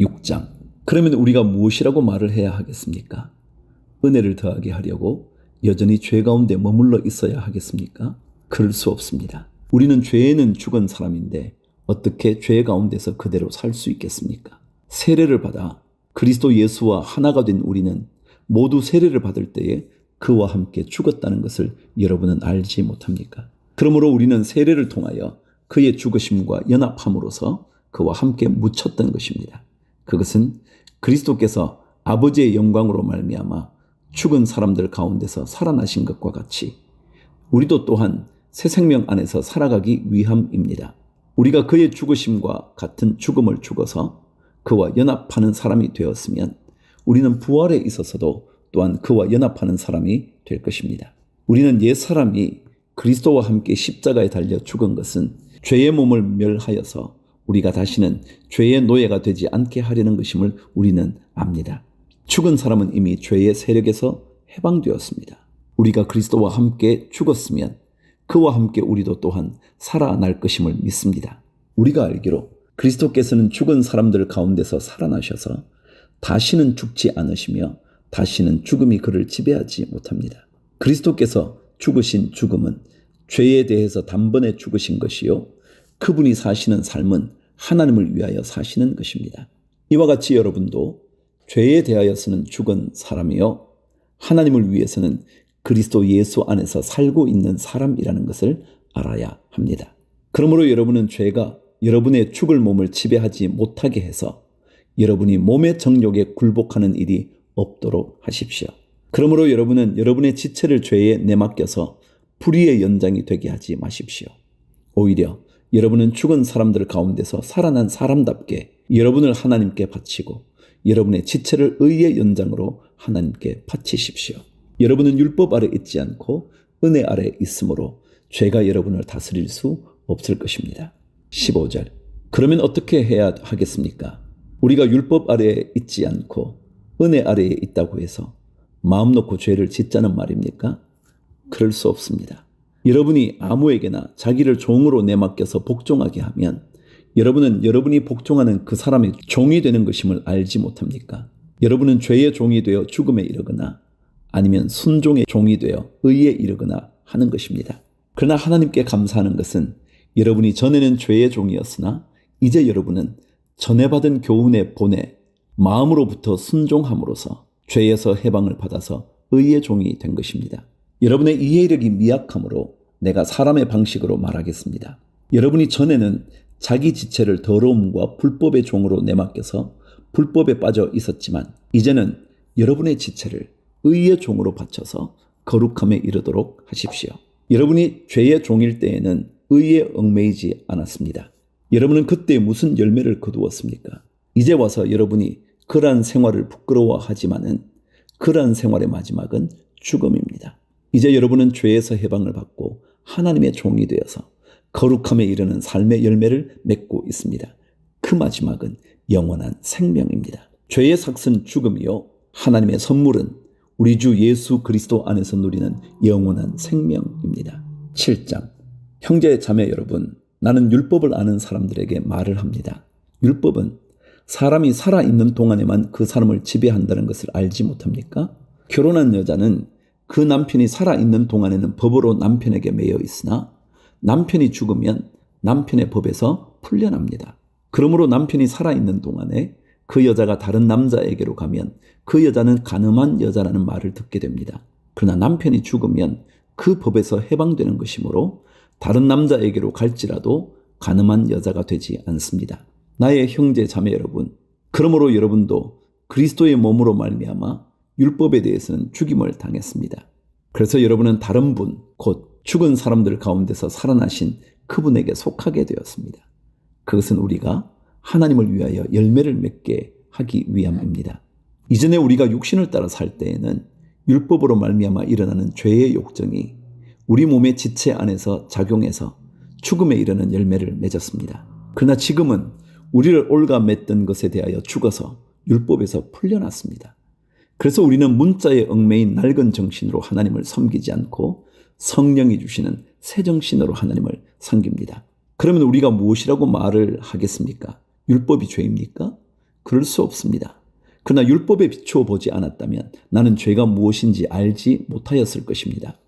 6장. 그러면 우리가 무엇이라고 말을 해야 하겠습니까? 은혜를 더하게 하려고 여전히 죄 가운데 머물러 있어야 하겠습니까? 그럴 수 없습니다. 우리는 죄에는 죽은 사람인데 어떻게 죄 가운데서 그대로 살 수 있겠습니까? 세례를 받아 그리스도 예수와 하나가 된 우리는 모두 세례를 받을 때에 그와 함께 죽었다는 것을 여러분은 알지 못합니까? 그러므로 우리는 세례를 통하여 그의 죽으심과 연합함으로써 그와 함께 묻혔던 것입니다. 그것은 그리스도께서 아버지의 영광으로 말미암아 죽은 사람들 가운데서 살아나신 것과 같이 우리도 또한 새 생명 안에서 살아가기 위함입니다. 우리가 그의 죽으심과 같은 죽음을 죽어서 그와 연합하는 사람이 되었으면 우리는 부활에 있어서도 또한 그와 연합하는 사람이 될 것입니다. 우리는 옛사람이 그리스도와 함께 십자가에 달려 죽은 것은 죄의 몸을 멸하여서 우리가 다시는 죄의 노예가 되지 않게 하려는 것임을 우리는 압니다. 죽은 사람은 이미 죄의 세력에서 해방되었습니다. 우리가 그리스도와 함께 죽었으면 그와 함께 우리도 또한 살아날 것임을 믿습니다. 우리가 알기로 그리스도께서는 죽은 사람들 가운데서 살아나셔서 다시는 죽지 않으시며 다시는 죽음이 그를 지배하지 못합니다. 그리스도께서 죽으신 죽음은 죄에 대해서 단번에 죽으신 것이요 그분이 사시는 삶은 하나님을 위하여 사시는 것입니다. 이와 같이 여러분도 죄에 대하여서는 죽은 사람이요 하나님을 위해서는 그리스도 예수 안에서 살고 있는 사람이라는 것을 알아야 합니다. 그러므로 여러분은 죄가 여러분의 죽을 몸을 지배하지 못하게 해서 여러분이 몸의 정욕에 굴복하는 일이 없도록 하십시오. 그러므로 여러분은 여러분의 지체를 죄에 내맡겨서 불의의 연장이 되게 하지 마십시오. 오히려 여러분은 죽은 사람들 가운데서 살아난 사람답게 여러분을 하나님께 바치고 여러분의 지체를 의의 연장으로 하나님께 바치십시오. 여러분은 율법 아래 있지 않고 은혜 아래 있으므로 죄가 여러분을 다스릴 수 없을 것입니다. 15절. 그러면 어떻게 해야 하겠습니까? 우리가 율법 아래에 있지 않고 은혜 아래에 있다고 해서 마음 놓고 죄를 짓자는 말입니까? 그럴 수 없습니다. 여러분이 아무에게나 자기를 종으로 내맡겨서 복종하게 하면 여러분은 여러분이 복종하는 그 사람의 종이 되는 것임을 알지 못합니까? 여러분은 죄의 종이 되어 죽음에 이르거나 아니면 순종의 종이 되어 의에 이르거나 하는 것입니다. 그러나 하나님께 감사하는 것은 여러분이 전에는 죄의 종이었으나 이제 여러분은 전에 받은 교훈의 본에 마음으로부터 순종함으로써 죄에서 해방을 받아서 의의 종이 된 것입니다. 여러분의 이해력이 미약함으로 내가 사람의 방식으로 말하겠습니다. 여러분이 전에는 자기 지체를 더러움과 불법의 종으로 내맡겨서 불법에 빠져 있었지만 이제는 여러분의 지체를 의의 종으로 바쳐서 거룩함에 이르도록 하십시오. 여러분이 죄의 종일 때에는 의에 얽매이지 않았습니다. 여러분은 그때 무슨 열매를 거두었습니까? 이제 와서 여러분이 그러한 생활을 부끄러워하지만은 그러한 생활의 마지막은 죽음입니다. 이제 여러분은 죄에서 해방을 받고 하나님의 종이 되어서 거룩함에 이르는 삶의 열매를 맺고 있습니다. 그 마지막은 영원한 생명입니다. 죄의 삭은 죽음이요 하나님의 선물은 우리 주 예수 그리스도 안에서 누리는 영원한 생명입니다. 7장. 형제 자매 여러분, 나는 율법을 아는 사람들에게 말을 합니다. 율법은 사람이 살아있는 동안에만 그 사람을 지배한다는 것을 알지 못합니까? 결혼한 여자는 그 남편이 살아있는 동안에는 법으로 남편에게 매여 있으나 남편이 죽으면 남편의 법에서 풀려납니다. 그러므로 남편이 살아있는 동안에 그 여자가 다른 남자에게로 가면 그 여자는 간음한 여자라는 말을 듣게 됩니다. 그러나 남편이 죽으면 그 법에서 해방되는 것이므로 다른 남자에게로 갈지라도 간음한 여자가 되지 않습니다. 나의 형제 자매 여러분, 그러므로 여러분도 그리스도의 몸으로 말미암아 율법에 대해서는 죽임을 당했습니다. 그래서 여러분은 다른 분, 곧 죽은 사람들 가운데서 살아나신 그분에게 속하게 되었습니다. 그것은 우리가 하나님을 위하여 열매를 맺게 하기 위함입니다. 이전에 우리가 육신을 따라 살 때에는 율법으로 말미암아 일어나는 죄의 욕정이 우리 몸의 지체 안에서 작용해서 죽음에 이르는 열매를 맺었습니다. 그러나 지금은 우리를 올가맸던 것에 대하여 죽어서 율법에서 풀려났습니다. 그래서 우리는 문자에 얽매인 낡은 정신으로 하나님을 섬기지 않고 성령이 주시는 새 정신으로 하나님을 섬깁니다. 그러면 우리가 무엇이라고 말을 하겠습니까? 율법이 죄입니까? 그럴 수 없습니다. 그러나 율법에 비추어 보지 않았다면 나는 죄가 무엇인지 알지 못하였을 것입니다.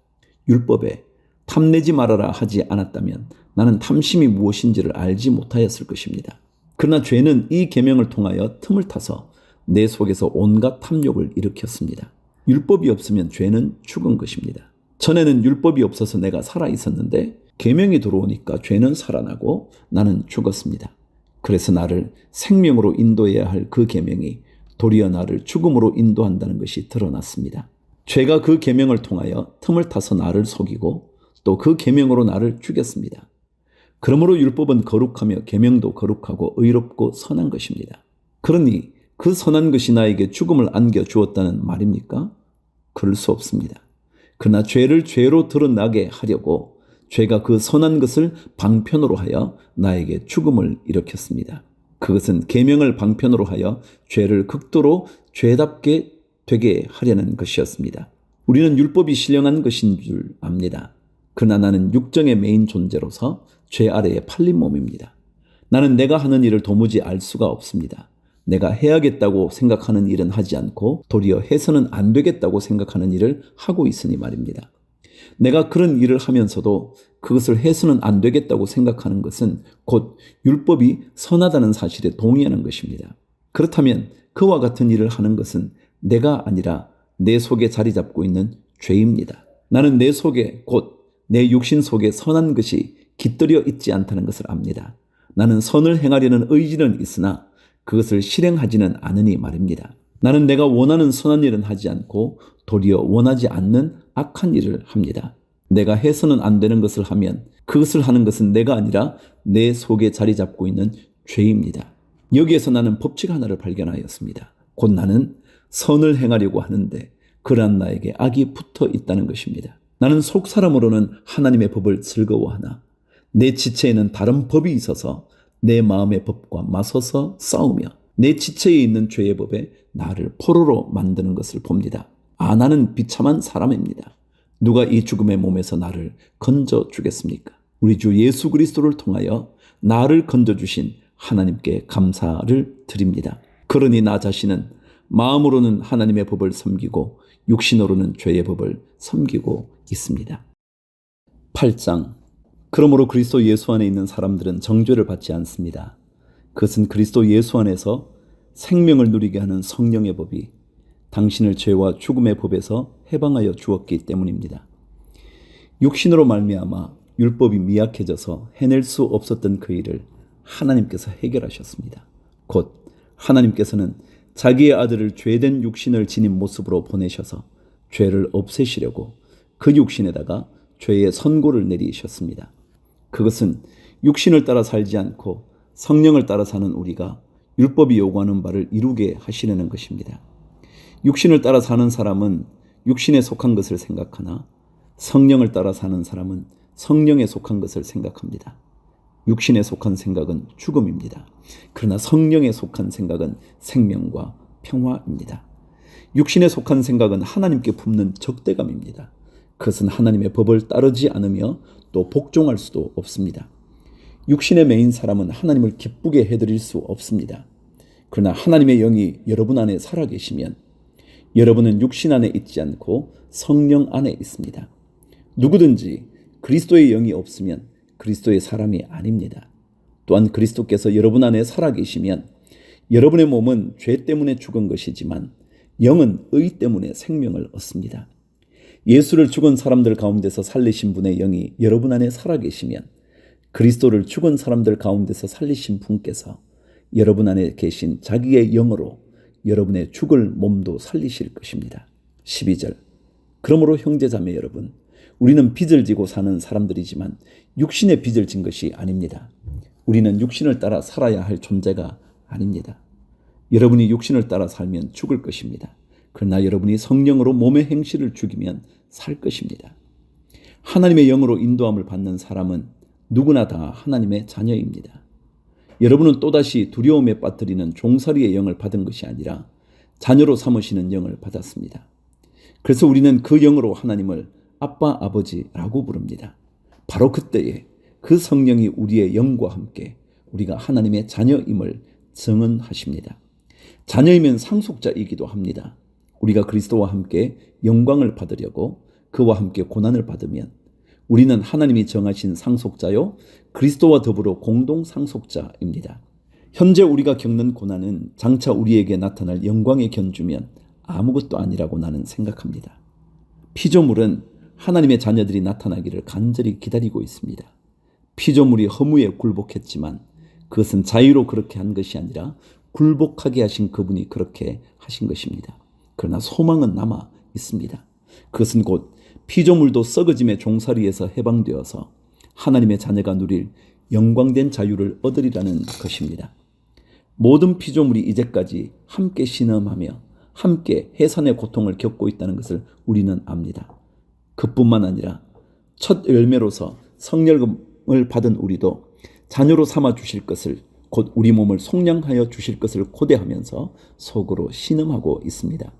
율법에 탐내지 말아라 하지 않았다면 나는 탐심이 무엇인지를 알지 못하였을 것입니다. 그러나 죄는 이 계명을 통하여 틈을 타서 내 속에서 온갖 탐욕을 일으켰습니다. 율법이 없으면 죄는 죽은 것입니다. 전에는 율법이 없어서 내가 살아 있었는데 계명이 들어오니까 죄는 살아나고 나는 죽었습니다. 그래서 나를 생명으로 인도해야 할 그 계명이 도리어 나를 죽음으로 인도한다는 것이 드러났습니다. 죄가 그 계명을 통하여 틈을 타서 나를 속이고 또 그 계명으로 나를 죽였습니다. 그러므로 율법은 거룩하며 계명도 거룩하고 의롭고 선한 것입니다. 그러니 그 선한 것이 나에게 죽음을 안겨주었다는 말입니까? 그럴 수 없습니다. 그러나 죄를 죄로 드러나게 하려고 죄가 그 선한 것을 방편으로 하여 나에게 죽음을 일으켰습니다. 그것은 계명을 방편으로 하여 죄를 극도로 죄답게 되게 하려는 것이었습니다. 우리는 율법이 신령한 것인 줄 압니다. 그러나 나는 육정의 메인 존재로서 죄 아래에 팔린 몸입니다. 나는 내가 하는 일을 도무지 알 수가 없습니다. 내가 해야겠다고 생각하는 일은 하지 않고 도리어 해서는 안 되겠다고 생각하는 일을 하고 있으니 말입니다. 내가 그런 일을 하면서도 그것을 해서는 안 되겠다고 생각하는 것은 곧 율법이 선하다는 사실에 동의하는 것입니다. 그렇다면 그와 같은 일을 하는 것은 내가 아니라 내 속에 자리 잡고 있는 죄입니다. 나는 내 속에 곧 내 육신 속에 선한 것이 깃들여 있지 않다는 것을 압니다. 나는 선을 행하려는 의지는 있으나 그것을 실행하지는 않으니 말입니다. 나는 내가 원하는 선한 일은 하지 않고 도리어 원하지 않는 악한 일을 합니다. 내가 해서는 안 되는 것을 하면 그것을 하는 것은 내가 아니라 내 속에 자리 잡고 있는 죄입니다. 여기에서 나는 법칙 하나를 발견하였습니다. 곧 나는 선을 행하려고 하는데 그러한 나에게 악이 붙어 있다는 것입니다. 나는 속 사람으로는 하나님의 법을 즐거워하나 내 지체에는 다른 법이 있어서 내 마음의 법과 맞서서 싸우며 내 지체에 있는 죄의 법에 나를 포로로 만드는 것을 봅니다. 나는 비참한 사람입니다. 누가 이 죽음의 몸에서 나를 건져주겠습니까? 우리 주 예수 그리스도를 통하여 나를 건져주신 하나님께 감사를 드립니다. 그러니 나 자신은 마음으로는 하나님의 법을 섬기고 육신으로는 죄의 법을 섬기고 있습니다. 8장. 그러므로 그리스도 예수 안에 있는 사람들은 정죄를 받지 않습니다. 그것은 그리스도 예수 안에서 생명을 누리게 하는 성령의 법이 당신을 죄와 죽음의 법에서 해방하여 주었기 때문입니다. 육신으로 말미암아 율법이 미약해져서 해낼 수 없었던 그 일을 하나님께서 해결하셨습니다. 곧 하나님께서는 자기의 아들을 죄된 육신을 지닌 모습으로 보내셔서 죄를 없애시려고 그 육신에다가 죄의 선고를 내리셨습니다. 그것은 육신을 따라 살지 않고 성령을 따라 사는 우리가 율법이 요구하는 바를 이루게 하시려는 것입니다. 육신을 따라 사는 사람은 육신에 속한 것을 생각하나 성령을 따라 사는 사람은 성령에 속한 것을 생각합니다. 육신에 속한 생각은 죽음입니다. 그러나 성령에 속한 생각은 생명과 평화입니다. 육신에 속한 생각은 하나님께 품는 적대감입니다. 그것은 하나님의 법을 따르지 않으며 또 복종할 수도 없습니다. 육신의 메인 사람은 하나님을 기쁘게 해드릴 수 없습니다. 그러나 하나님의 영이 여러분 안에 살아계시면 여러분은 육신 안에 있지 않고 성령 안에 있습니다. 누구든지 그리스도의 영이 없으면 그리스도의 사람이 아닙니다. 또한 그리스도께서 여러분 안에 살아계시면 여러분의 몸은 죄 때문에 죽은 것이지만 영은 의 때문에 생명을 얻습니다. 예수를 죽은 사람들 가운데서 살리신 분의 영이 여러분 안에 살아계시면 그리스도를 죽은 사람들 가운데서 살리신 분께서 여러분 안에 계신 자기의 영으로 여러분의 죽을 몸도 살리실 것입니다. 12절. 그러므로 형제자매 여러분, 우리는 빚을 지고 사는 사람들이지만 육신의 빚을 진 것이 아닙니다. 우리는 육신을 따라 살아야 할 존재가 아닙니다. 여러분이 육신을 따라 살면 죽을 것입니다. 그러나 여러분이 성령으로 몸의 행실을 죽이면 살 것입니다. 하나님의 영으로 인도함을 받는 사람은 누구나 다 하나님의 자녀입니다. 여러분은 또다시 두려움에 빠뜨리는 종살이의 영을 받은 것이 아니라 자녀로 삼으시는 영을 받았습니다. 그래서 우리는 그 영으로 하나님을 아빠, 아버지라고 부릅니다. 바로 그때에 그 성령이 우리의 영과 함께 우리가 하나님의 자녀임을 증언하십니다. 자녀이면 상속자이기도 합니다. 우리가 그리스도와 함께 영광을 받으려고 그와 함께 고난을 받으면 우리는 하나님이 정하신 상속자요 그리스도와 더불어 공동 상속자입니다. 현재 우리가 겪는 고난은 장차 우리에게 나타날 영광에 견주면 아무것도 아니라고 나는 생각합니다. 피조물은 하나님의 자녀들이 나타나기를 간절히 기다리고 있습니다. 피조물이 허무에 굴복했지만 그것은 자유로 그렇게 한 것이 아니라 굴복하게 하신 그분이 그렇게 하신 것입니다. 그러나 소망은 남아 있습니다. 그것은 곧 피조물도 썩어짐의 종살이에서 해방되어서 하나님의 자녀가 누릴 영광된 자유를 얻으리라는 것입니다. 모든 피조물이 이제까지 함께 신음하며 함께 해산의 고통을 겪고 있다는 것을 우리는 압니다. 그뿐만 아니라 첫 열매로서 성령을 받은 우리도 자녀로 삼아 주실 것을 곧 우리 몸을 속량하여 주실 것을 고대하면서 속으로 신음하고 있습니다.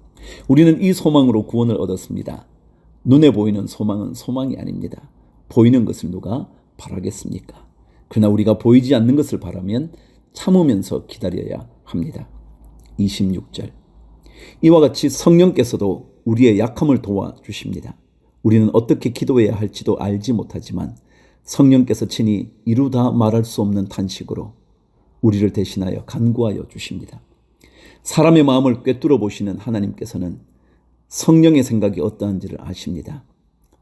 우리는 이 소망으로 구원을 얻었습니다. 눈에 보이는 소망은 소망이 아닙니다. 보이는 것을 누가 바라겠습니까? 그러나 우리가 보이지 않는 것을 바라면 참으면서 기다려야 합니다. 26절. 이와 같이 성령께서도 우리의 약함을 도와주십니다. 우리는 어떻게 기도해야 할지도 알지 못하지만 성령께서 친히 이루다 말할 수 없는 탄식으로 우리를 대신하여 간구하여 주십니다. 사람의 마음을 꿰뚫어 보시는 하나님께서는 성령의 생각이 어떠한지를 아십니다.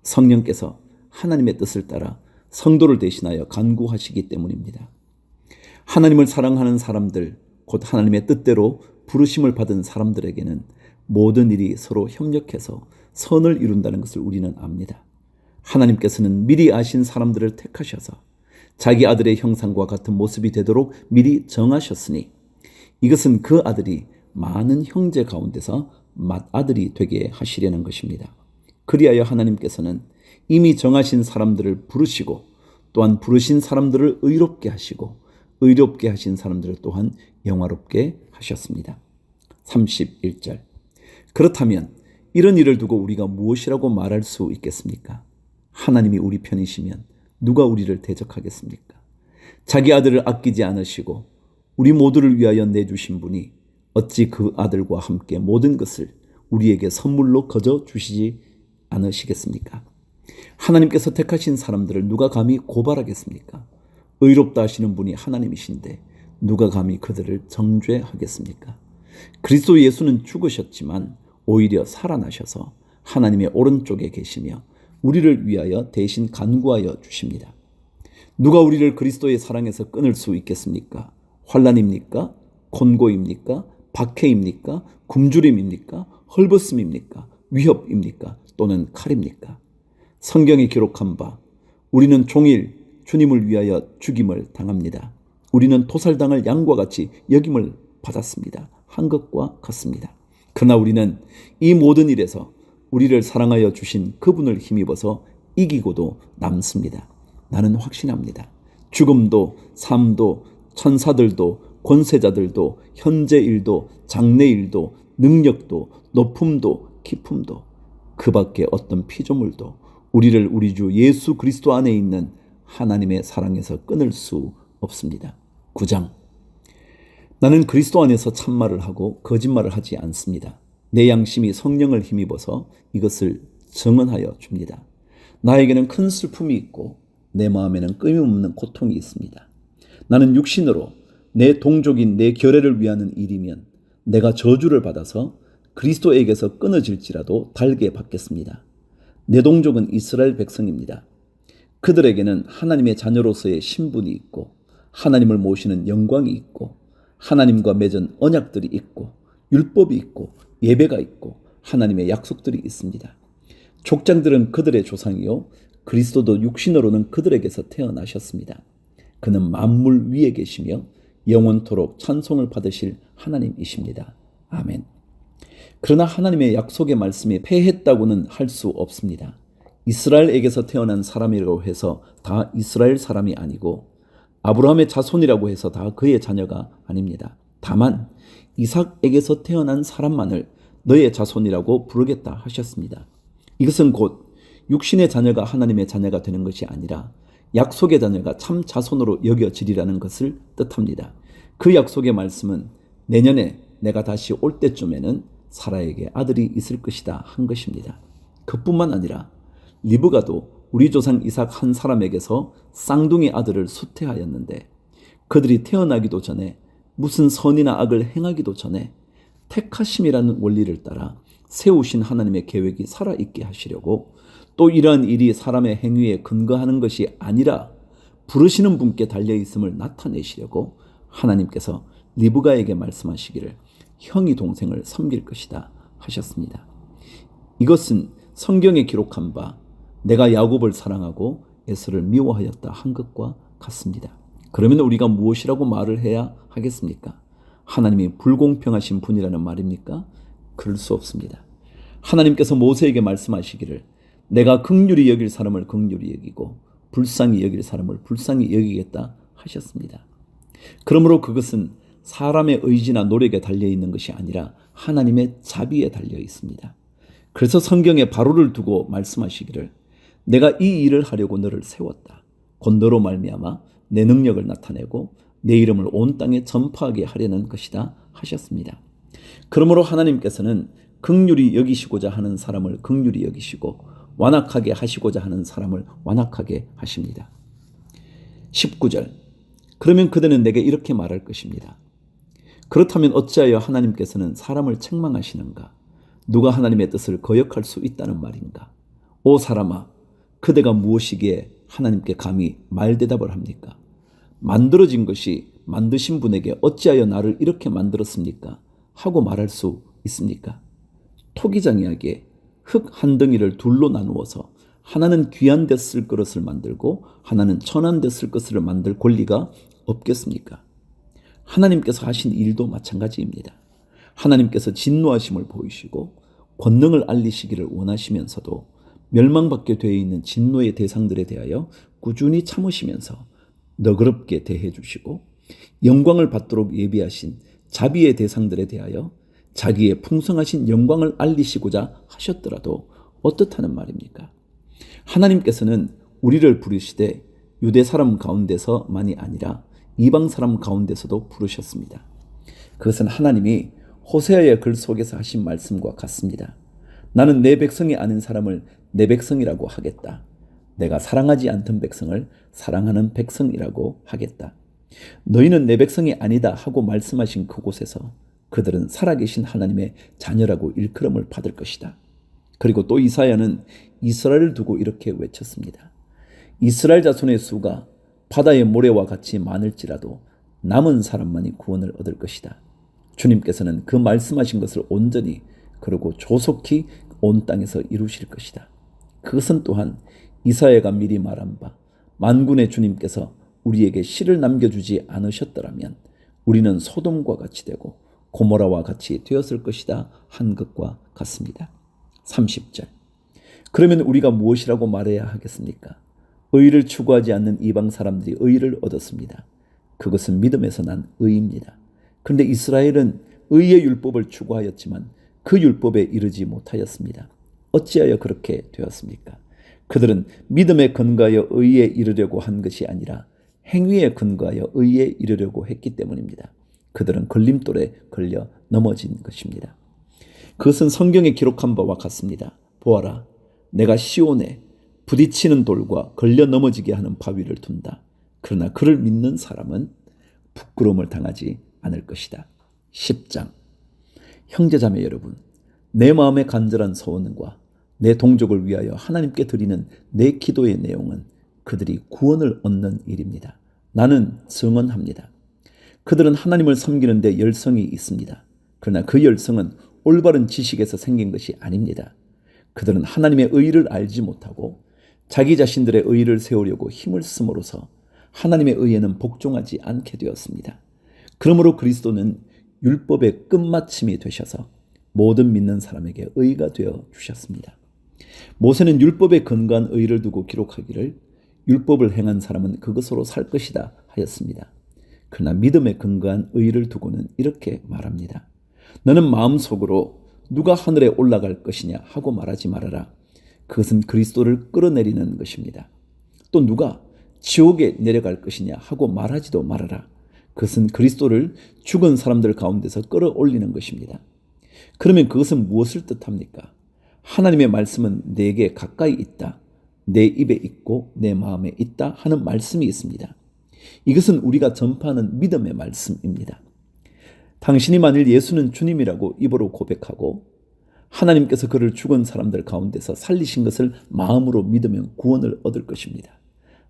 성령께서 하나님의 뜻을 따라 성도를 대신하여 간구하시기 때문입니다. 하나님을 사랑하는 사람들, 곧 하나님의 뜻대로 부르심을 받은 사람들에게는 모든 일이 서로 협력해서 선을 이룬다는 것을 우리는 압니다. 하나님께서는 미리 아신 사람들을 택하셔서 자기 아들의 형상과 같은 모습이 되도록 미리 정하셨으니 이것은 그 아들이 많은 형제 가운데서 맏아들이 되게 하시려는 것입니다. 그리하여 하나님께서는 이미 정하신 사람들을 부르시고 또한 부르신 사람들을 의롭게 하시고 의롭게 하신 사람들을 또한 영화롭게 하셨습니다. 31절. 그렇다면 이런 일을 두고 우리가 무엇이라고 말할 수 있겠습니까? 하나님이 우리 편이시면 누가 우리를 대적하겠습니까? 자기 아들을 아끼지 않으시고 우리 모두를 위하여 내주신 분이 어찌 그 아들과 함께 모든 것을 우리에게 선물로 거저 주시지 않으시겠습니까? 하나님께서 택하신 사람들을 누가 감히 고발하겠습니까? 의롭다 하시는 분이 하나님이신데 누가 감히 그들을 정죄하겠습니까? 그리스도 예수는 죽으셨지만 오히려 살아나셔서 하나님의 오른쪽에 계시며 우리를 위하여 대신 간구하여 주십니다. 누가 우리를 그리스도의 사랑에서 끊을 수 있겠습니까? 환난입니까? 곤고입니까? 박해입니까? 굶주림입니까? 헐벗음입니까? 위협입니까? 또는 칼입니까? 성경에 기록한 바 우리는 종일 주님을 위하여 죽임을 당합니다. 우리는 토살당할 양과 같이 여김을 받았습니다. 한 것과 같습니다. 그러나 우리는 이 모든 일에서 우리를 사랑하여 주신 그분을 힘입어서 이기고도 남습니다. 나는 확신합니다. 죽음도 삶도 천사들도 권세자들도 현재 일도 장래 일도 능력도 높음도 깊음도 그 밖에 어떤 피조물도 우리를 우리 주 예수 그리스도 안에 있는 하나님의 사랑에서 끊을 수 없습니다. 9장. 나는 그리스도 안에서 참말을 하고 거짓말을 하지 않습니다. 내 양심이 성령을 힘입어서 이것을 증언하여 줍니다. 나에게는 큰 슬픔이 있고 내 마음에는 끊임없는 고통이 있습니다. 나는 육신으로 내 동족인 내 결례를 위하는 일이면 내가 저주를 받아서 그리스도에게서 끊어질지라도 달게 받겠습니다. 내 동족은 이스라엘 백성입니다. 그들에게는 하나님의 자녀로서의 신분이 있고 하나님을 모시는 영광이 있고 하나님과 맺은 언약들이 있고 율법이 있고 예배가 있고 하나님의 약속들이 있습니다. 족장들은 그들의 조상이요 그리스도도 육신으로는 그들에게서 태어나셨습니다. 그는 만물 위에 계시며 영원토록 찬송을 받으실 하나님이십니다. 아멘. 그러나 하나님의 약속의 말씀이 패했다고는 할 수 없습니다. 이스라엘에게서 태어난 사람이라고 해서 다 이스라엘 사람이 아니고 아브라함의 자손이라고 해서 다 그의 자녀가 아닙니다. 다만 이삭에게서 태어난 사람만을 너의 자손이라고 부르겠다 하셨습니다. 이것은 곧 육신의 자녀가 하나님의 자녀가 되는 것이 아니라 약속의 자녀가 참 자손으로 여겨지리라는 것을 뜻합니다. 그 약속의 말씀은 내년에 내가 다시 올 때쯤에는 사라에게 아들이 있을 것이다 한 것입니다. 그뿐만 아니라 리브가도 우리 조상 이삭 한 사람에게서 쌍둥이 아들을 수태하였는데 그들이 태어나기도 전에 무슨 선이나 악을 행하기도 전에 택하심이라는 원리를 따라 세우신 하나님의 계획이 살아있게 하시려고 또 이러한 일이 사람의 행위에 근거하는 것이 아니라 부르시는 분께 달려있음을 나타내시려고 하나님께서 리브가에게 말씀하시기를 형이 동생을 섬길 것이다 하셨습니다. 이것은 성경에 기록한 바 내가 야곱을 사랑하고 에서를 미워하였다 한 것과 같습니다. 그러면 우리가 무엇이라고 말을 해야 하겠습니까? 하나님이 불공평하신 분이라는 말입니까? 그럴 수 없습니다. 하나님께서 모세에게 말씀하시기를 내가 긍휼히 여길 사람을 긍휼히 여기고 불쌍히 여길 사람을 불쌍히 여기겠다 하셨습니다. 그러므로 그것은 사람의 의지나 노력에 달려있는 것이 아니라 하나님의 자비에 달려 있습니다. 그래서 성경에 바로를 두고 말씀하시기를 내가 이 일을 하려고 너를 세웠다. 곧 너로 말미암아 내 능력을 나타내고 내 이름을 온 땅에 전파하게 하려는 것이다 하셨습니다. 그러므로 하나님께서는 긍휼히 여기시고자 하는 사람을 긍휼히 여기시고 완악하게 하시고자 하는 사람을 완악하게 하십니다. 19절 그러면 그들은 내게 이렇게 말할 것입니다. 그렇다면 어찌하여 하나님께서는 사람을 책망하시는가? 누가 하나님의 뜻을 거역할 수 있다는 말인가? 오 사람아, 그대가 무엇이기에 하나님께 감히 말대답을 합니까? 만들어진 것이 만드신 분에게 어찌하여 나를 이렇게 만들었습니까? 하고 말할 수 있습니까? 토기장이하게 흙 한 덩이를 둘로 나누어서 하나는 귀한 데 쓸 그릇을 만들고 하나는 천한 데 쓸 것을 만들 권리가 없겠습니까? 하나님께서 하신 일도 마찬가지입니다. 하나님께서 진노하심을 보이시고 권능을 알리시기를 원하시면서도 멸망받게 되어 있는 진노의 대상들에 대하여 꾸준히 참으시면서 너그럽게 대해 주시고 영광을 받도록 예비하신 자비의 대상들에 대하여 자기의 풍성하신 영광을 알리시고자 하셨더라도 어떻다는 말입니까? 하나님께서는 우리를 부르시되 유대 사람 가운데서만이 아니라 이방 사람 가운데서도 부르셨습니다. 그것은 하나님이 호세아의 글 속에서 하신 말씀과 같습니다. 나는 내 백성이 아닌 사람을 내 백성이라고 하겠다. 내가 사랑하지 않던 백성을 사랑하는 백성이라고 하겠다. 너희는 내 백성이 아니다 하고 말씀하신 그곳에서 그들은 살아계신 하나님의 자녀라고 일컬음을 받을 것이다. 그리고 또 이사야는 이스라엘을 두고 이렇게 외쳤습니다. 이스라엘 자손의 수가 바다의 모래와 같이 많을지라도 남은 사람만이 구원을 얻을 것이다. 주님께서는 그 말씀하신 것을 온전히 그리고 조속히 온 땅에서 이루실 것이다. 그것은 또한 이사야가 미리 말한 바 만군의 주님께서 우리에게 씨를 남겨주지 않으셨더라면 우리는 소돔과 같이 되고 고모라와 같이 되었을 것이다 한 것과 같습니다. 30절 그러면 우리가 무엇이라고 말해야 하겠습니까? 의를 추구하지 않는 이방 사람들이 의를 얻었습니다. 그것은 믿음에서 난 의입니다. 그런데 이스라엘은 의의 율법을 추구하였지만 그 율법에 이르지 못하였습니다. 어찌하여 그렇게 되었습니까? 그들은 믿음에 근거하여 의에 이르려고 한 것이 아니라 행위에 근거하여 의에 이르려고 했기 때문입니다. 그들은 걸림돌에 걸려 넘어진 것입니다. 그것은 성경에 기록한 바와 같습니다. 보아라, 내가 시온에 부딪히는 돌과 걸려 넘어지게 하는 바위를 둔다. 그러나 그를 믿는 사람은 부끄러움을 당하지 않을 것이다. 10장 형제자매 여러분, 내 마음의 간절한 소원과 내 동족을 위하여 하나님께 드리는 내 기도의 내용은 그들이 구원을 얻는 일입니다. 나는 증언합니다. 그들은 하나님을 섬기는 데 열성이 있습니다. 그러나 그 열성은 올바른 지식에서 생긴 것이 아닙니다. 그들은 하나님의 의를 알지 못하고 자기 자신들의 의를 세우려고 힘을 쓰므로서 하나님의 의에는 복종하지 않게 되었습니다. 그러므로 그리스도는 율법의 끝마침이 되셔서 모든 믿는 사람에게 의가 되어 주셨습니다. 모세는 율법에 근거한 의를 두고 기록하기를 율법을 행한 사람은 그것으로 살 것이다 하였습니다. 그러나 믿음에 근거한 의를 두고는 이렇게 말합니다. 너는 마음속으로 누가 하늘에 올라갈 것이냐 하고 말하지 말아라. 그것은 그리스도를 끌어내리는 것입니다. 또 누가 지옥에 내려갈 것이냐 하고 말하지도 말아라. 그것은 그리스도를 죽은 사람들 가운데서 끌어올리는 것입니다. 그러면 그것은 무엇을 뜻합니까? 하나님의 말씀은 내게 가까이 있다, 내 입에 있고 내 마음에 있다 하는 말씀이 있습니다. 이것은 우리가 전파하는 믿음의 말씀입니다. 당신이 만일 예수는 주님이라고 입으로 고백하고 하나님께서 그를 죽은 사람들 가운데서 살리신 것을 마음으로 믿으면 구원을 얻을 것입니다.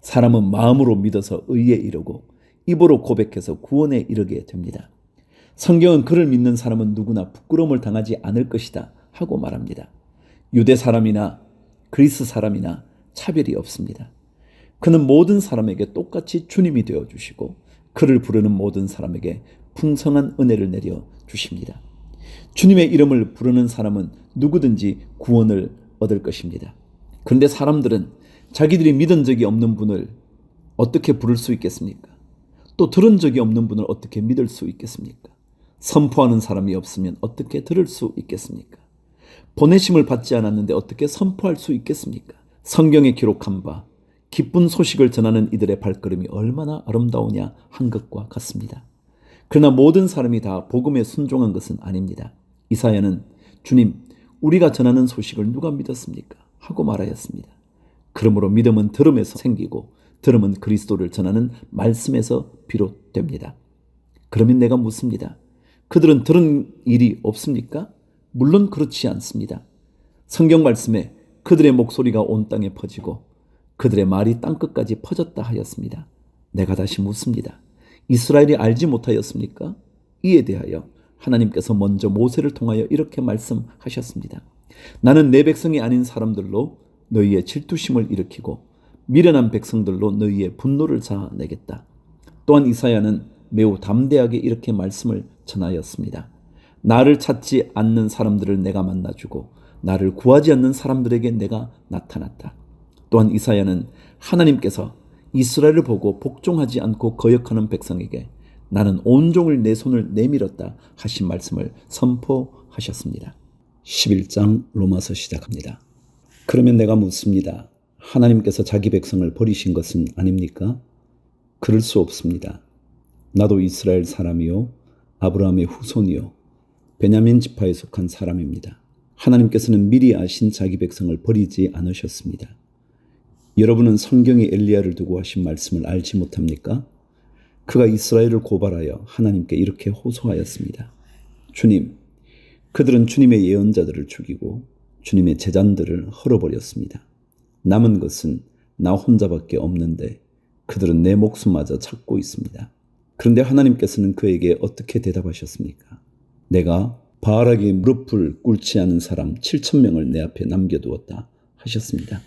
사람은 마음으로 믿어서 의에 이르고 입으로 고백해서 구원에 이르게 됩니다. 성경은 그를 믿는 사람은 누구나 부끄러움을 당하지 않을 것이다 하고 말합니다. 유대 사람이나 그리스 사람이나 차별이 없습니다. 그는 모든 사람에게 똑같이 주님이 되어주시고 그를 부르는 모든 사람에게 풍성한 은혜를 내려 주십니다. 주님의 이름을 부르는 사람은 누구든지 구원을 얻을 것입니다. 그런데 사람들은 자기들이 믿은 적이 없는 분을 어떻게 부를 수 있겠습니까? 또 들은 적이 없는 분을 어떻게 믿을 수 있겠습니까? 선포하는 사람이 없으면 어떻게 들을 수 있겠습니까? 보내심을 받지 않았는데 어떻게 선포할 수 있겠습니까? 성경에 기록한 바 기쁜 소식을 전하는 이들의 발걸음이 얼마나 아름다우냐 한 것과 같습니다. 그러나 모든 사람이 다 복음에 순종한 것은 아닙니다. 이사야는 주님, 우리가 전하는 소식을 누가 믿었습니까? 하고 말하였습니다. 그러므로 믿음은 들음에서 생기고 들음은 그리스도를 전하는 말씀에서 비롯됩니다. 그러면 내가 묻습니다. 그들은 들은 일이 없습니까? 물론 그렇지 않습니다. 성경 말씀에 그들의 목소리가 온 땅에 퍼지고 그들의 말이 땅끝까지 퍼졌다 하였습니다. 내가 다시 묻습니다. 이스라엘이 알지 못하였습니까? 이에 대하여 하나님께서 먼저 모세를 통하여 이렇게 말씀하셨습니다. 나는 내 백성이 아닌 사람들로 너희의 질투심을 일으키고 미련한 백성들로 너희의 분노를 자아내겠다. 또한 이사야는 매우 담대하게 이렇게 말씀을 전하였습니다. 나를 찾지 않는 사람들을 내가 만나주고 나를 구하지 않는 사람들에게 내가 나타났다. 또한 이사야는 하나님께서 이스라엘을 보고 복종하지 않고 거역하는 백성에게 나는 온종일 내 손을 내밀었다 하신 말씀을 선포하셨습니다. 11장 로마서 시작합니다. 그러면 내가 묻습니다. 하나님께서 자기 백성을 버리신 것은 아닙니까? 그럴 수 없습니다. 나도 이스라엘 사람이요 아브라함의 후손이요 베냐민 지파에 속한 사람입니다. 하나님께서는 미리 아신 자기 백성을 버리지 않으셨습니다. 여러분은 성경에 엘리야를 두고 하신 말씀을 알지 못합니까? 그가 이스라엘을 고발하여 하나님께 이렇게 호소하였습니다. 주님, 그들은 주님의 예언자들을 죽이고 주님의 제잔들을 헐어버렸습니다. 남은 것은 나 혼자밖에 없는데 그들은 내 목숨마저 찾고 있습니다. 그런데 하나님께서는 그에게 어떻게 대답하셨습니까? 내가 바알에게 무릎을 꿇지 않은 사람 7,000명을 내 앞에 남겨두었다 하셨습니다.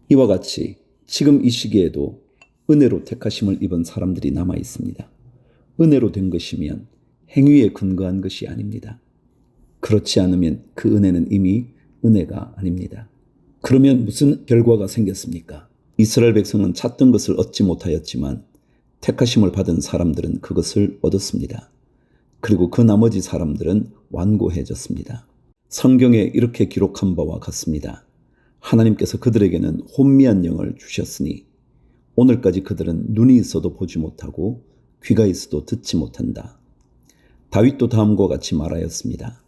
이와 같이 지금 이 시기에도 은혜로 택하심을 입은 사람들이 남아 있습니다. 은혜로 된 것이면 행위에 근거한 것이 아닙니다. 그렇지 않으면 그 은혜는 이미 은혜가 아닙니다. 그러면 무슨 결과가 생겼습니까? 이스라엘 백성은 찾던 것을 얻지 못하였지만 택하심을 받은 사람들은 그것을 얻었습니다. 그리고 그 나머지 사람들은 완고해졌습니다. 성경에 이렇게 기록한 바와 같습니다. 하나님께서 그들에게는 혼미한 영을 주셨으니 오늘까지 그들은 눈이 있어도 보지 못하고 귀가 있어도 듣지 못한다. 다윗도 다음과 같이 말하였습니다.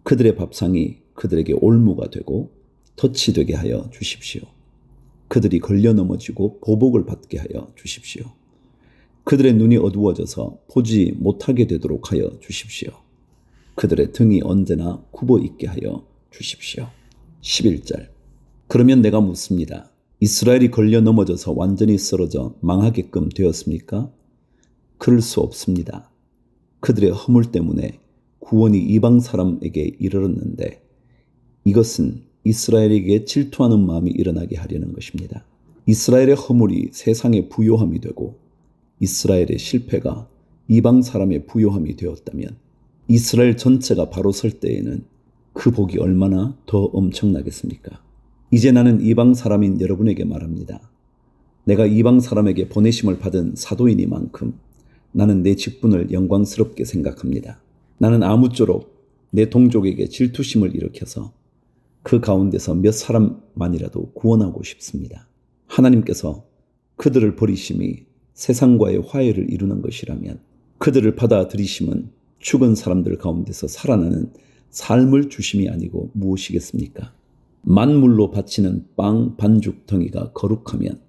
그들의 밥상이 그들에게 올무가 되고 덫이 되게 하여 주십시오. 그들이 걸려 넘어지고 보복을 받게 하여 주십시오. 그들의 눈이 어두워져서 보지 못하게 되도록 하여 주십시오. 그들의 등이 언제나 굽어 있게 하여 주십시오. 11절. 그러면 내가 묻습니다. 이스라엘이 걸려 넘어져서 완전히 쓰러져 망하게끔 되었습니까? 그럴 수 없습니다. 그들의 허물 때문에 구원이 이방 사람에게 이르렀는데 이것은 이스라엘에게 질투하는 마음이 일어나게 하려는 것입니다. 이스라엘의 허물이 세상의 부요함이 되고 이스라엘의 실패가 이방 사람의 부요함이 되었다면 이스라엘 전체가 바로 설 때에는 그 복이 얼마나 더 엄청나겠습니까? 이제 나는 이방 사람인 여러분에게 말합니다. 내가 이방 사람에게 보내심을 받은 사도이니만큼 나는 내 직분을 영광스럽게 생각합니다. 나는 아무쪼록 내 동족에게 질투심을 일으켜서 그 가운데서 몇 사람만이라도 구원하고 싶습니다. 하나님께서 그들을 버리심이 세상과의 화해를 이루는 것이라면 그들을 받아들이심은 죽은 사람들 가운데서 살아나는 삶을 주심이 아니고 무엇이겠습니까? 만물로 바치는 빵 반죽 덩이가 거룩하면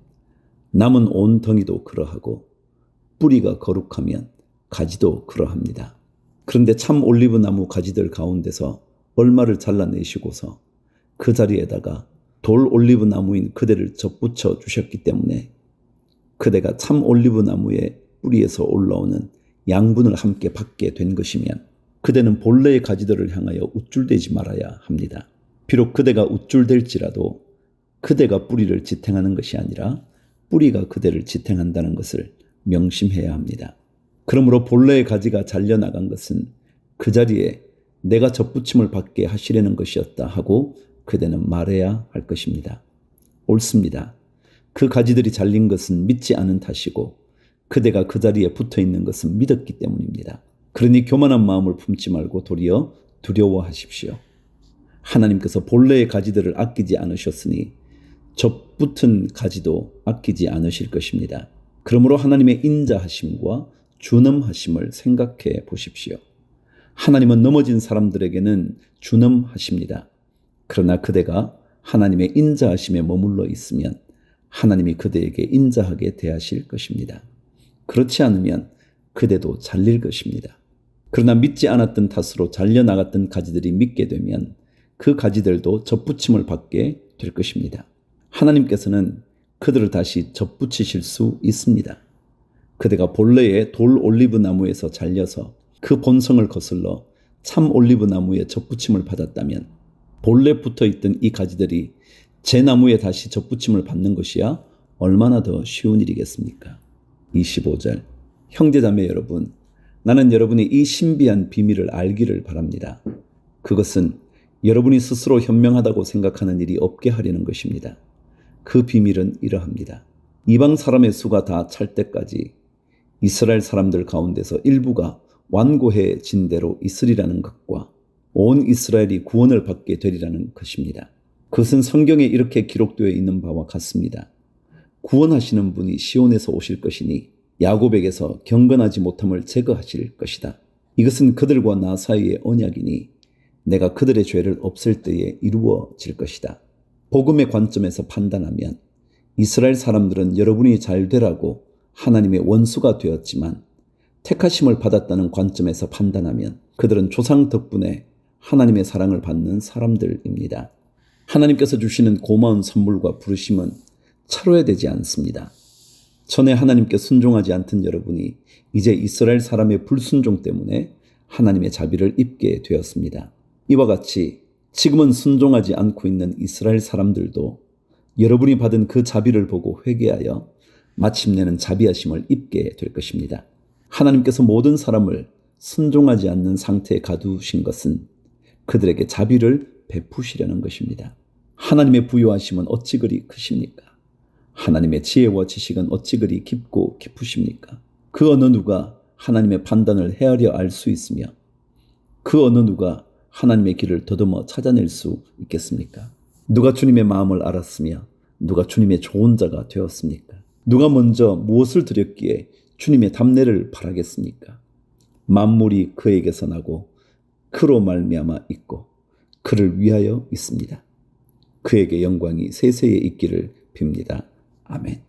남은 온 덩이도 그러하고 뿌리가 거룩하면 가지도 그러합니다. 그런데 참 올리브나무 가지들 가운데서 얼마를 잘라내시고서 그 자리에다가 돌 올리브나무인 그대를 접붙여 주셨기 때문에 그대가 참 올리브나무의 뿌리에서 올라오는 양분을 함께 받게 된 것이면 그대는 본래의 가지들을 향하여 우쭐대지 말아야 합니다. 비록 그대가 우쭐댈지라도 그대가 뿌리를 지탱하는 것이 아니라 뿌리가 그대를 지탱한다는 것을 명심해야 합니다. 그러므로 본래의 가지가 잘려나간 것은 그 자리에 내가 접붙임을 받게 하시려는 것이었다 하고 그대는 말해야 할 것입니다. 옳습니다. 그 가지들이 잘린 것은 믿지 않은 탓이고 그대가 그 자리에 붙어 있는 것은 믿었기 때문입니다. 그러니 교만한 마음을 품지 말고 도리어 두려워하십시오. 하나님께서 본래의 가지들을 아끼지 않으셨으니 접붙은 가지도 아끼지 않으실 것입니다. 그러므로 하나님의 인자하심과 준엄하심을 생각해 보십시오. 하나님은 넘어진 사람들에게는 준엄하십니다. 그러나 그대가 하나님의 인자하심에 머물러 있으면 하나님이 그대에게 인자하게 대하실 것입니다. 그렇지 않으면 그대도 잘릴 것입니다. 그러나 믿지 않았던 탓으로 잘려나갔던 가지들이 믿게 되면 그 가지들도 접붙임을 받게 될 것입니다. 하나님께서는 그들을 다시 접붙이실 수 있습니다. 그대가 본래의 돌 올리브 나무에서 잘려서 그 본성을 거슬러 참 올리브 나무에 접붙임을 받았다면 본래 붙어있던 이 가지들이 제 나무에 다시 접붙임을 받는 것이야 얼마나 더 쉬운 일이겠습니까? 25절 형제자매 여러분, 나는 여러분이 이 신비한 비밀을 알기를 바랍니다. 그것은 여러분이 스스로 현명하다고 생각하는 일이 없게 하려는 것입니다. 그 비밀은 이러합니다. 이방 사람의 수가 다 찰 때까지 이스라엘 사람들 가운데서 일부가 완고해진 대로 있으리라는 것과 온 이스라엘이 구원을 받게 되리라는 것입니다. 그것은 성경에 이렇게 기록되어 있는 바와 같습니다. 구원하시는 분이 시온에서 오실 것이니 야곱에게서 경건하지 못함을 제거하실 것이다. 이것은 그들과 나 사이의 언약이니 내가 그들의 죄를 없앨 때에 이루어질 것이다. 복음의 관점에서 판단하면 이스라엘 사람들은 여러분이 잘 되라고 하나님의 원수가 되었지만 택하심을 받았다는 관점에서 판단하면 그들은 조상 덕분에 하나님의 사랑을 받는 사람들입니다. 하나님께서 주시는 고마운 선물과 부르심은 철회되지 않습니다. 전에 하나님께 순종하지 않던 여러분이 이제 이스라엘 사람의 불순종 때문에 하나님의 자비를 입게 되었습니다. 이와 같이 지금은 순종하지 않고 있는 이스라엘 사람들도 여러분이 받은 그 자비를 보고 회개하여 마침내는 자비하심을 입게 될 것입니다. 하나님께서 모든 사람을 순종하지 않는 상태에 가두신 것은 그들에게 자비를 베푸시려는 것입니다. 하나님의 부요하심은 어찌 그리 크십니까? 하나님의 지혜와 지식은 어찌 그리 깊고 깊으십니까? 그 어느 누가 하나님의 판단을 헤아려 알 수 있으며 그 어느 누가 하나님의 길을 더듬어 찾아낼 수 있겠습니까? 누가 주님의 마음을 알았으며 누가 주님의 좋은 자가 되었습니까? 누가 먼저 무엇을 드렸기에 주님의 답례를 바라겠습니까? 만물이 그에게서 나고 그로 말미암아 있고 그를 위하여 있습니다. 그에게 영광이 세세에 있기를 빕니다. 아멘.